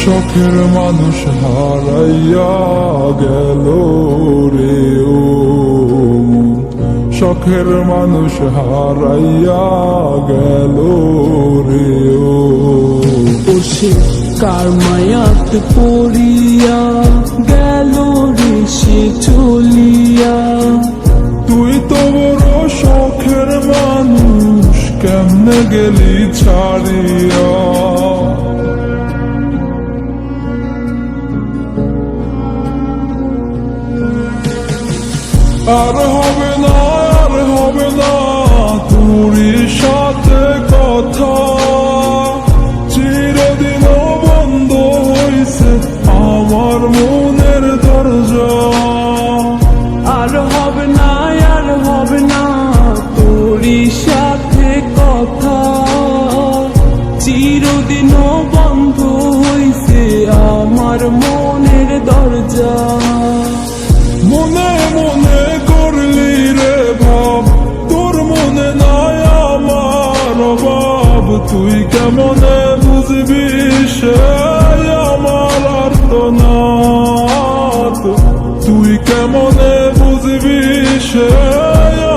শখের মানুষ হারাইয়া গেল রে ও মন, শখের মানুষ হারাইয়া গেল রে ও। সে কার মায়াত পড়িয়া গেল রে সে চলিয়া। তুই তো বড় শখের মানুষ, কেমনে গেলি ছাড়িয়া। আর হবে না, আর হবে না তোরই সাথে কথা, চিরদিন বন্ধ হইছে আমার মনের দরজা। আর হবে না, আর হবে না তোরই সাথে কথা, চিরদিনও বন্ধ হইছে আমার মনের দরজা। মনে মনে করলি রে ভাব, তোর মনে নাই আমার অভাব। তুই কেমনে বুঝবি সে আমার আর্তনাদ, তুই কেমনে বুঝবি সে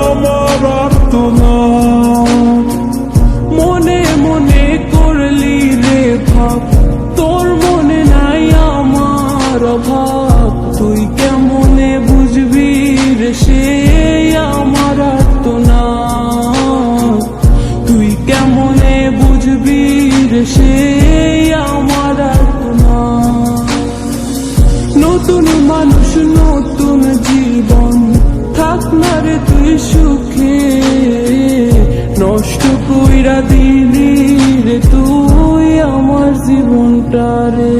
আমার আর্তনাদ। মনে মনে করলি রে ভাব, তোর মনে নাই আমার অভাব। তুই কেমনে বুঝবি রে সে আমার আর্তনাদ, তুই কেমনে বুঝবি রে সে আমার আর্তনাদ। নতুন মানুষ নতুন জীবন, থাক না রে তুই সুখে, নষ্ট কইরা দিলি রে তুই আমার জীবনটা রে।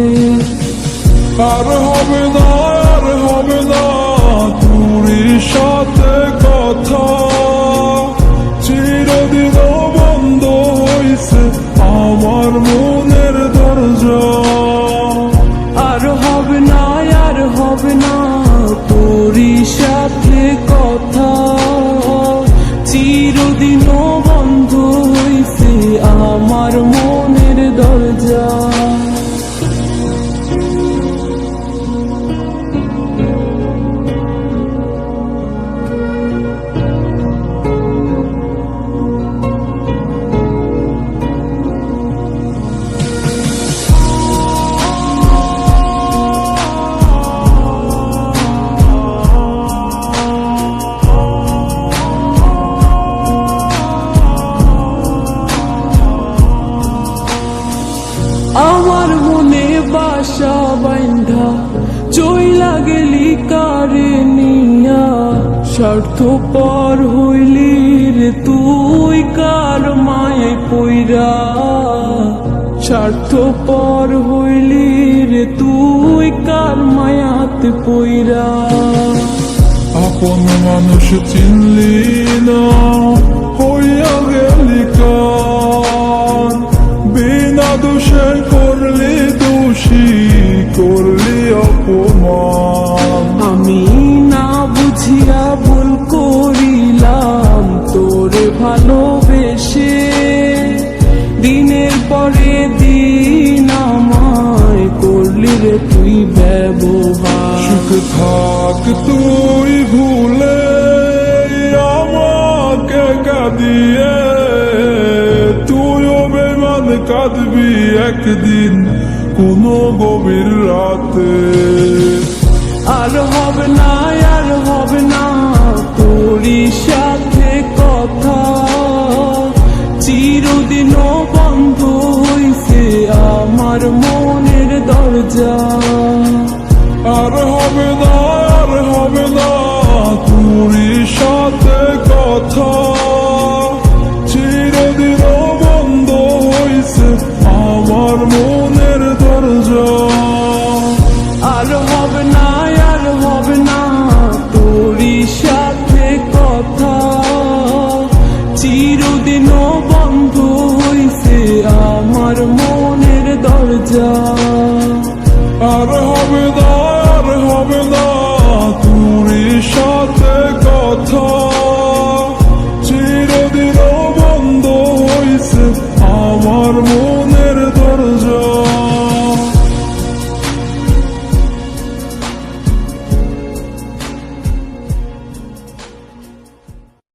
আর হবে না, আর হবে না তোরই সাথে কথা, চিরদিন বন্ধ হইছে আমার মনের দরজা। আর হবে না, আর হবে না তোরই সাথে কথা, চিরদিনও বন্ধ হইছে আমার মনের দরজা। আমার মনে বাসা বাইন্ধা চইলা গেলি কারে নিয়া, স্বার্থপর হইলি রে তুই কার মায়ে পইরা। স্বার্থপর হইলি রে তুই কার মায়াতে পইরা। আপন মানুষ চিনলি না, হইয়া গেলি কার, বিনা দোষে করলি দোষী, করলি অপমান। আমি না বুঝিয়া ভুল করিলাম তোরে ভালোবেসে, দিনের পরে দিন আমায় করলি রে তুই ব্যবহার। সুখ থাক তুই ভুলে আমাকে কাঁদিয়ে, তুইও বেমান কাঁদবি একদিন কোনো গভীর রাতে। আর হবে না, আর হবে না তোরই সাথে কথা, চিরদিনও বন্ধ হইছে আমার মনের দরজা। আর হবে না, আর হবে না তোরই সাথে কথা, চিরদিন বন্ধ হইছে আমার মনের দরজা। আর হবে না, আর হবে না তোরই সাথে কথা, চিরদিনও বন্ধ হইছে আমার মনের দরজা। আর হবে না, আর হবে না তোরই সাথে কথা,